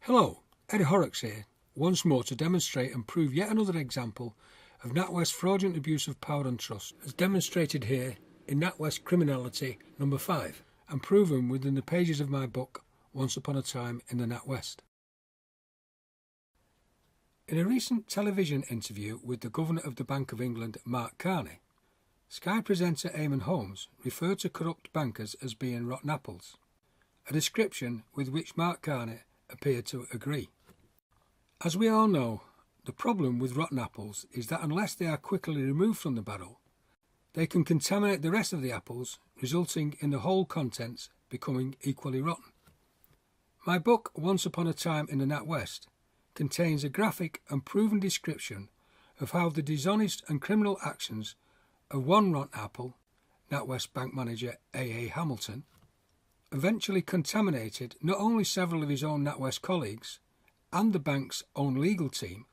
Hello, Ed Horrocks here, once more to demonstrate and prove yet another example of NatWest fraudulent abuse of power and trust, as demonstrated here in NatWest Criminality number 5, and proven within the pages of my book, Once Upon a Time in the NatWest. In a recent television interview with the Governor of the Bank of England, Mark Carney, Sky presenter Eamon Holmes referred to corrupt bankers as being rotten apples, a description with which Mark Carney appeared to agree. As we all know, the problem with rotten apples is that unless they are quickly removed from the barrel, they can contaminate the rest of the apples, resulting in the whole contents becoming equally rotten. My book, Once Upon a Time in the NatWest, contains a graphic and proven description of how the dishonest and criminal actions of one rotten apple, NatWest bank manager A.A. Hamilton, eventually contaminated not only several of his own NatWest colleagues and the bank's own legal team,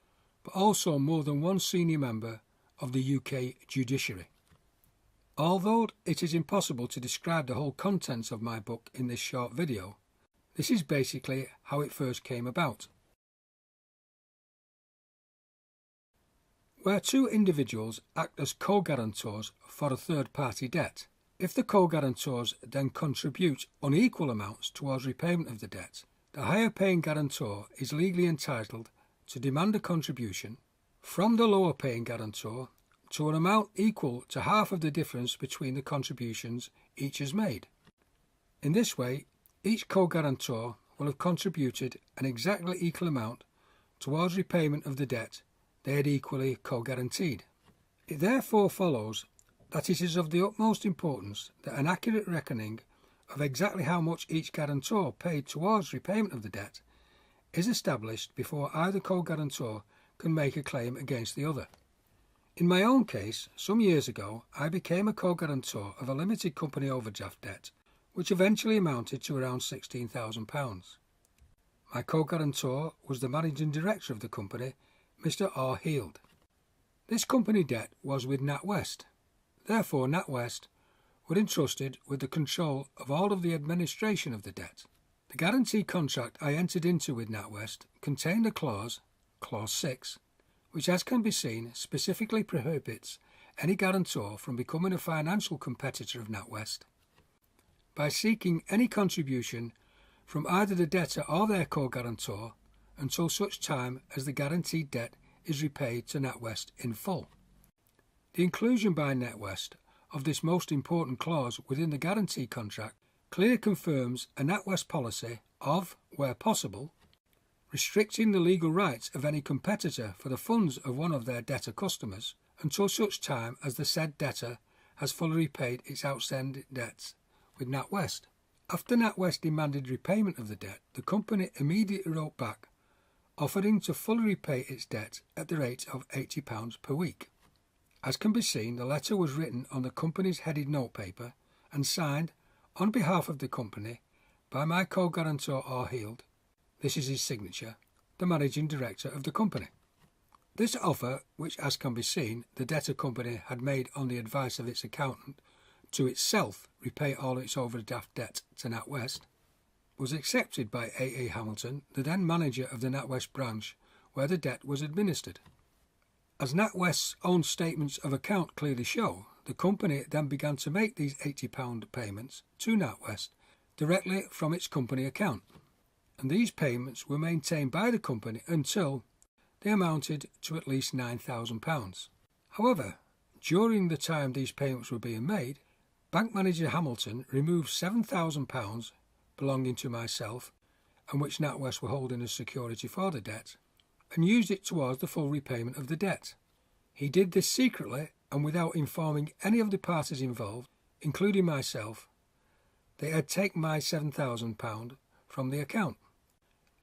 but also more than one senior member of the UK judiciary. Although it is impossible to describe the whole contents of my book in this short video, this is basically how it first came about. Where two individuals act as co-guarantors for a third-party debt, if the co-guarantors then contribute unequal amounts towards repayment of the debt, the higher-paying guarantor is legally entitled to demand a contribution from the lower-paying guarantor to an amount equal to half of the difference between the contributions each has made. In this way, each co-guarantor will have contributed an exactly equal amount towards repayment of the debt they had equally co-guaranteed. It therefore follows that it is of the utmost importance that an accurate reckoning of exactly how much each guarantor paid towards repayment of the debt is established before either co-guarantor can make a claim against the other. In my own case, some years ago, I became a co-guarantor of a limited company overdraft debt, which eventually amounted to around £16,000. My co-guarantor was the managing director of the company, Mr. R. Heald. This company debt was with NatWest. Therefore, NatWest were entrusted with the control of all of the administration of the debt. The guarantee contract I entered into with NatWest contained a clause, Clause 6, which, as can be seen, specifically prohibits any guarantor from becoming a financial competitor of NatWest by seeking any contribution from either the debtor or their co-guarantor until such time as the guaranteed debt is repaid to NatWest in full. The inclusion by NatWest of this most important clause within the guarantee contract clearly confirms a NatWest policy of, where possible, restricting the legal rights of any competitor for the funds of one of their debtor customers until such time as the said debtor has fully repaid its outstanding debts with NatWest. After NatWest demanded repayment of the debt, the company immediately wrote back, offering to fully repay its debt at the rate of £80 per week. As can be seen, the letter was written on the company's headed notepaper and signed on behalf of the company by my co-guarantor R. Heald, this is his signature, the managing director of the company. This offer, which as can be seen, the debtor company had made on the advice of its accountant to itself repay all its overdraft debt to NatWest, was accepted by A.A. Hamilton, the then manager of the NatWest branch where the debt was administered. As NatWest's own statements of account clearly show, the company then began to make these £80 payments to NatWest directly from its company account, and these payments were maintained by the company until they amounted to at least £9,000. However, during the time these payments were being made, bank manager Hamilton removed £7,000 belonging to myself and which NatWest were holding as security for the debt, and used it towards the full repayment of the debt. He did this secretly and without informing any of the parties involved, including myself, they had taken my £7,000 from the account.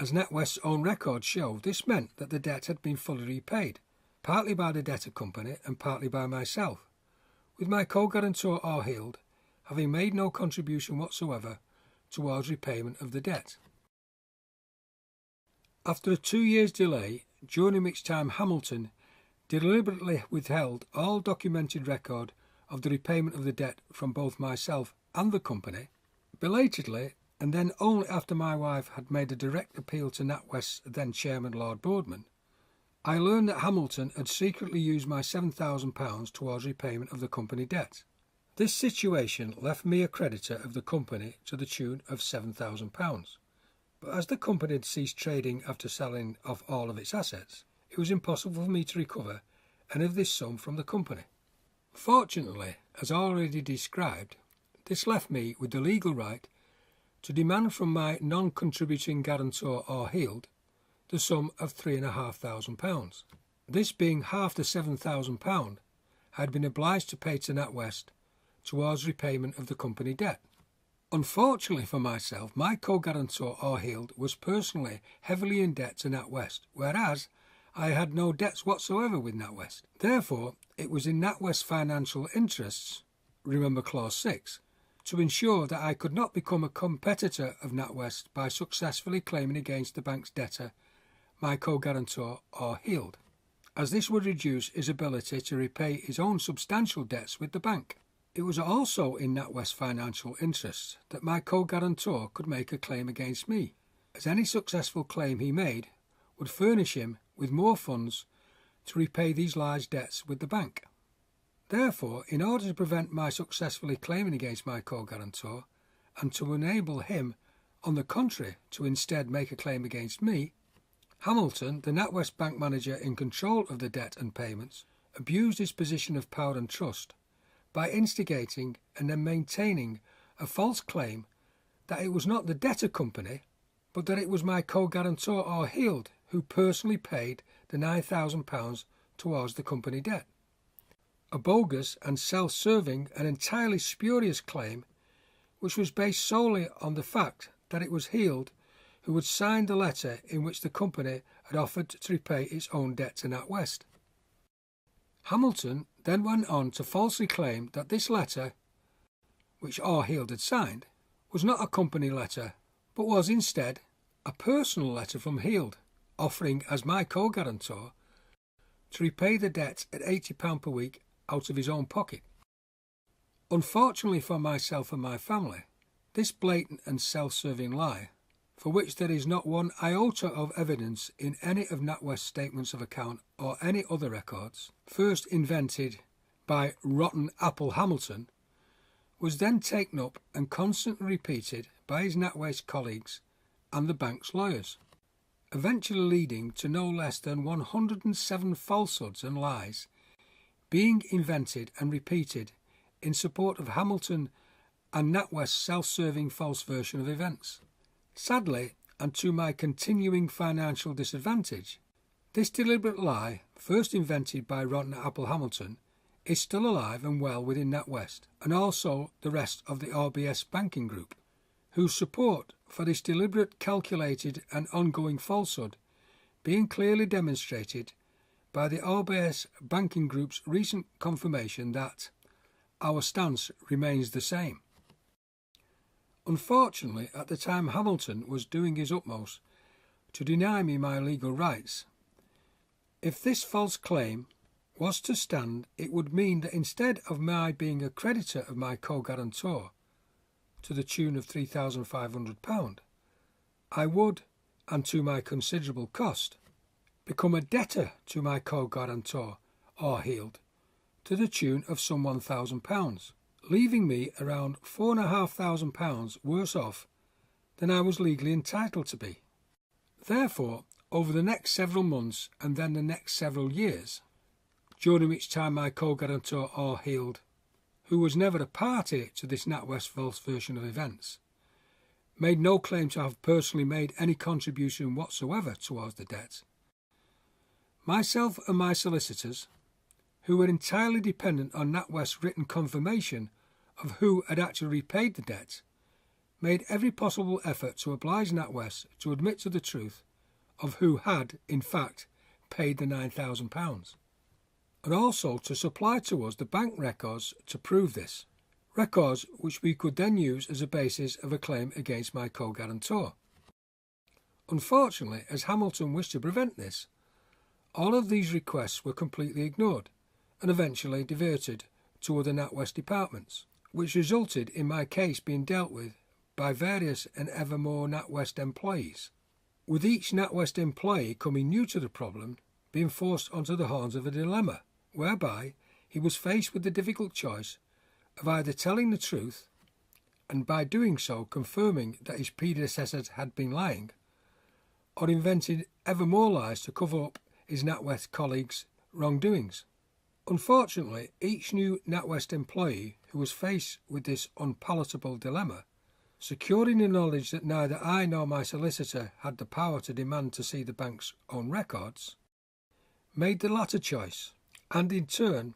As NatWest's own records show, this meant that the debt had been fully repaid, partly by the debtor company and partly by myself, with my co-guarantor R. Heald having made no contribution whatsoever towards repayment of the debt. After a 2 years delay, during which time Hamilton deliberately withheld all documented record of the repayment of the debt from both myself and the company, belatedly and then only after my wife had made a direct appeal to NatWest's then chairman Lord Boardman, I learned that Hamilton had secretly used my £7,000 towards repayment of the company debt. This situation left me a creditor of the company to the tune of £7,000. But as the company had ceased trading after selling off all of its assets, it was impossible for me to recover any of this sum from the company. Fortunately, as already described, this left me with the legal right to demand from my non-contributing guarantor or Heald the sum of £3,500. This being half the £7,000 I had been obliged to pay to NatWest towards repayment of the company debt. Unfortunately for myself, my co-guarantor or Heald was personally heavily in debt to NatWest, whereas I had no debts whatsoever with NatWest. Therefore, it was in NatWest's financial interests, remember clause 6, to ensure that I could not become a competitor of NatWest by successfully claiming against the bank's debtor, my co-guarantor or Heald, as this would reduce his ability to repay his own substantial debts with the bank. It was also in NatWest's financial interests that my co-guarantor could make a claim against me, as any successful claim he made would furnish him with more funds to repay these large debts with the bank. Therefore, in order to prevent my successfully claiming against my co-guarantor, and to enable him, on the contrary, to instead make a claim against me, Hamilton, the NatWest bank manager in control of the debt and payments, abused his position of power and trust by instigating and then maintaining a false claim that it was not the debtor company, but that it was my co-guarantor or Heald who personally paid the £9,000 towards the company debt. A bogus and self-serving and entirely spurious claim, which was based solely on the fact that it was Heald who had signed the letter in which the company had offered to repay its own debt to NatWest. Hamilton then went on to falsely claim that this letter, which R. Heald had signed, was not a company letter, but was instead a personal letter from Heald, offering as my co-guarantor to repay the debt at £80 per week out of his own pocket. Unfortunately for myself and my family, this blatant and self-serving lie, for which there is not one iota of evidence in any of NatWest's statements of account or any other records, first invented by Rotten Apple Hamilton, was then taken up and constantly repeated by his NatWest colleagues and the bank's lawyers, eventually leading to no less than 107 falsehoods and lies being invented and repeated in support of Hamilton and NatWest's self-serving false version of events. Sadly, and to my continuing financial disadvantage, this deliberate lie, first invented by Rotten Apple Hamilton, is still alive and well within NatWest, and also the rest of the RBS banking group, whose support for this deliberate, calculated and ongoing falsehood being clearly demonstrated by the RBS banking group's recent confirmation that our stance remains the same. Unfortunately, at the time Hamilton was doing his utmost to deny me my legal rights. If this false claim was to stand, it would mean that instead of my being a creditor of my co-guarantor to the tune of £3,500, I would, and to my considerable cost, become a debtor to my co-guarantor or Heald to the tune of some £1,000, leaving me around £4,500 worse off than I was legally entitled to be. Therefore, over the next several months and then the next several years, during which time my co-guarantor or Heald, who was never a party to this NatWest false version of events, made no claim to have personally made any contribution whatsoever towards the debt, myself and my solicitors, who were entirely dependent on NatWest's written confirmation of who had actually repaid the debt, made every possible effort to oblige NatWest to admit to the truth of who had, in fact, paid the £9,000, and also to supply to us the bank records to prove this, records which we could then use as a basis of a claim against my co-guarantor. Unfortunately, as Hamilton wished to prevent this, all of these requests were completely ignored and eventually diverted to other NatWest departments, which resulted in my case being dealt with by various and ever more NatWest employees, with each NatWest employee coming new to the problem being forced onto the horns of a dilemma, whereby he was faced with the difficult choice of either telling the truth and by doing so confirming that his predecessors had been lying, or inventing ever more lies to cover up his NatWest colleagues' wrongdoings. Unfortunately, each new NatWest employee who was faced with this unpalatable dilemma, secured in the knowledge that neither I nor my solicitor had the power to demand to see the bank's own records, made the latter choice, and in turn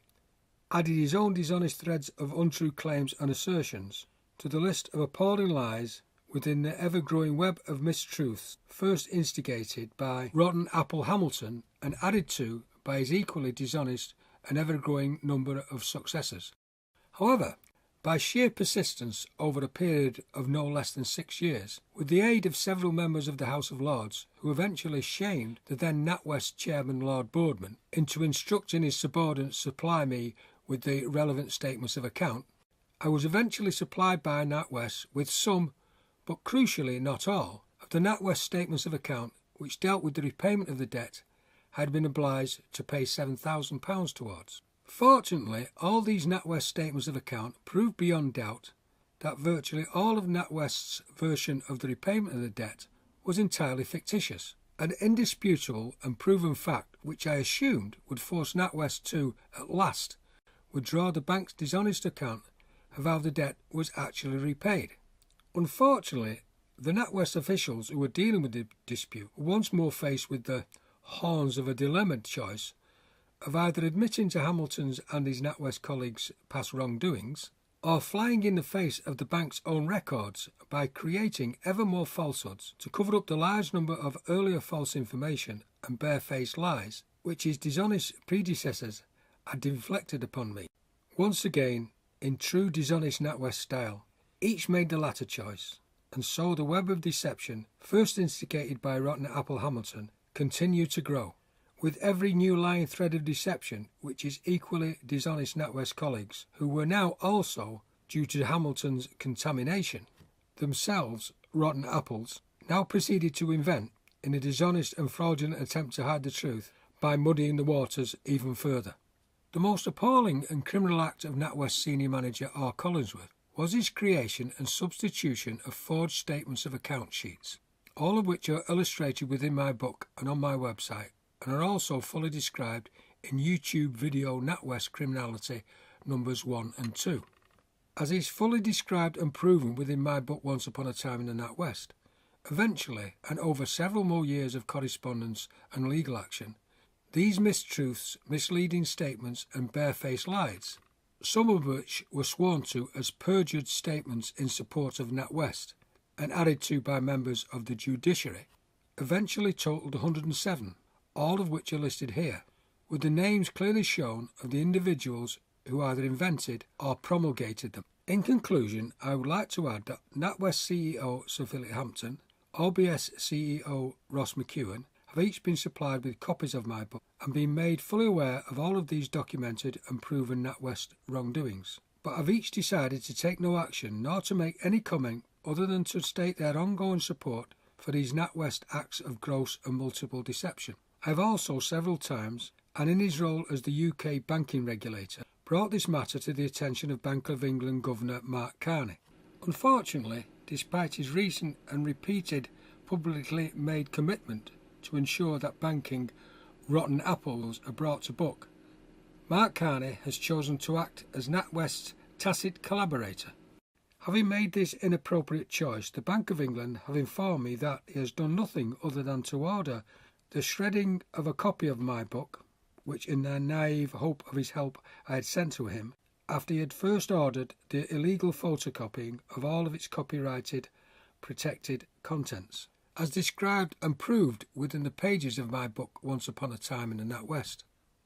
added his own dishonest threads of untrue claims and assertions to the list of appalling lies within the ever-growing web of mistruths first instigated by Rotten Apple Hamilton and added to by his equally dishonest and ever-growing number of successors. However, by sheer persistence over a period of no less than 6 years, with the aid of several members of the House of Lords, who eventually shamed the then NatWest chairman Lord Boardman into instructing his subordinates to supply me with the relevant statements of account, I was eventually supplied by NatWest with some, but crucially not all, of the NatWest statements of account which dealt with the repayment of the debt I had been obliged to pay £7,000 towards. Fortunately, all these NatWest statements of account proved beyond doubt that virtually all of NatWest's version of the repayment of the debt was entirely fictitious, an indisputable and proven fact which I assumed would force NatWest to, at last, withdraw the bank's dishonest account of how the debt was actually repaid. Unfortunately, the NatWest officials who were dealing with the dispute were once more faced with the horns of a dilemma choice of either admitting to Hamilton's and his NatWest colleagues' past wrongdoings, or flying in the face of the bank's own records by creating ever more falsehoods to cover up the large number of earlier false information and barefaced lies which his dishonest predecessors had inflicted upon me. Once again, in true dishonest NatWest style, each made the latter choice, and so the web of deception, first instigated by Rotten Apple Hamilton, continued to grow, with every new lying thread of deception which his equally dishonest NatWest colleagues, who were now also, due to Hamilton's contamination, themselves rotten apples, now proceeded to invent in a dishonest and fraudulent attempt to hide the truth by muddying the waters even further. The most appalling and criminal act of NatWest senior manager R. Collinsworth was his creation and substitution of forged statements of account sheets, all of which are illustrated within my book and on my website, and are also fully described in YouTube video NatWest Criminality numbers 1 and 2. As is fully described and proven within my book Once Upon a Time in the NatWest, eventually, and over several more years of correspondence and legal action, these mistruths, misleading statements and barefaced lies, some of which were sworn to as perjured statements in support of NatWest and added to by members of the judiciary, eventually totaled 107, all of which are listed here, with the names clearly shown of the individuals who either invented or promulgated them. In conclusion, I would like to add that NatWest CEO Sir Philip Hampton, OBS CEO Ross McEwen, have each been supplied with copies of my book and been made fully aware of all of these documented and proven NatWest wrongdoings, but have each decided to take no action nor to make any comment other than to state their ongoing support for these NatWest acts of gross and multiple deception. I have also several times, and in his role as the UK banking regulator, brought this matter to the attention of Bank of England Governor Mark Carney. Unfortunately, despite his recent and repeated publicly made commitment to ensure that banking rotten apples are brought to book, Mark Carney has chosen to act as NatWest's tacit collaborator. Having made this inappropriate choice, the Bank of England have informed me that he has done nothing other than to order the shredding of a copy of my book, which in their naive hope of his help I had sent to him, after he had first ordered the illegal photocopying of all of its copyrighted, protected contents, as described and proved within the pages of my book Once Upon a Time in the NatWest.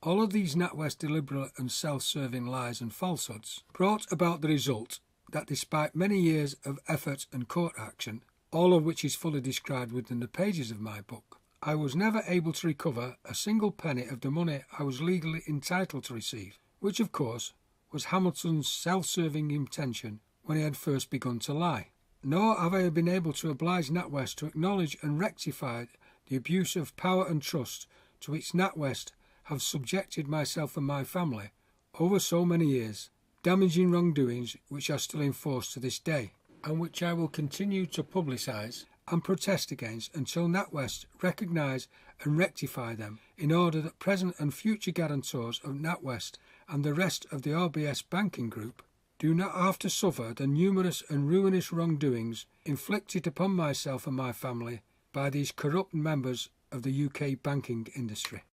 All of these NatWest deliberate and self-serving lies and falsehoods brought about the result that despite many years of effort and court action, all of which is fully described within the pages of my book, I was never able to recover a single penny of the money I was legally entitled to receive, which of course was Hamilton's self-serving intention when he had first begun to lie. nor have I been able to oblige NatWest to acknowledge and rectify the abuse of power and trust to which NatWest have subjected myself and my family over so many years, damaging wrongdoings which are still in force to this day, and which I will continue to publicise and protest against until NatWest recognise and rectify them, in order that present and future guarantors of NatWest and the rest of the RBS banking group do not have to suffer the numerous and ruinous wrongdoings inflicted upon myself and my family by these corrupt members of the UK banking industry.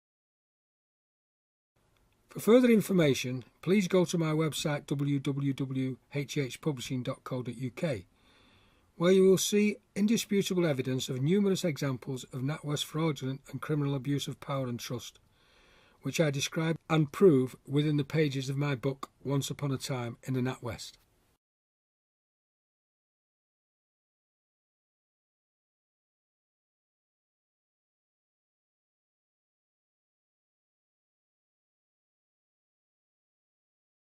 For further information, please go to my website www.hhpublishing.co.uk, where you will see indisputable evidence of numerous examples of NatWest fraudulent and criminal abuse of power and trust, which I describe and prove within the pages of my book Once Upon a Time in the NatWest.